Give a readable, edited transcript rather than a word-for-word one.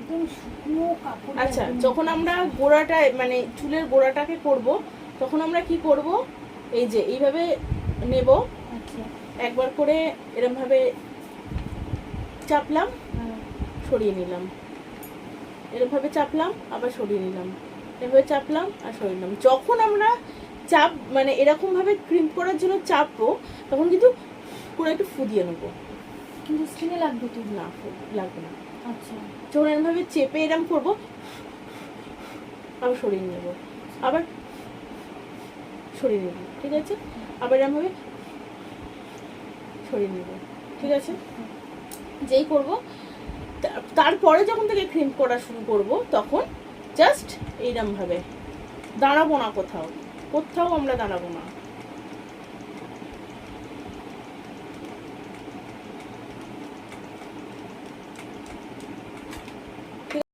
একদম শুকনো কাপড়। আচ্ছা, যখন আমরা গোড়াটা মানে চুলের গোড়াটাকে করব, তখন আমরা কি করব, এই যে এইভাবে নেব, আচ্ছা, একবার করে এরমভাবে চাপলাম, সরিয়ে নিলাম, এরমভাবে চাপলাম, আবার সরিয়ে নিলাম, এভাবে চাপলাম আর সরিয়ে নিলাম। যখন আমরা চাপ মানে এরকমভাবে ক্রিম করার জন্য চাপবো, তখন কিন্তু পুরো একটু ফু দিয়ে নেবো। কিন্তু স্কিনে লাগবে তো? না, লাগবে না। আচ্ছা, যখন এরমভাবে চেপে এরম করবো, আবার সরিয়ে নেবো, আবার সরিয়ে নেব, ঠিক আছে, আবার এরমভাবে সরিয়ে নেব, ঠিক আছে। যেই করব, তারপরে যখন থেকে ক্রিম করা শুরু করব, তখন জাস্ট এইরকমভাবে দাঁড়াবো না, কোথাও কোথাও আমরা দাঁড়াবো না।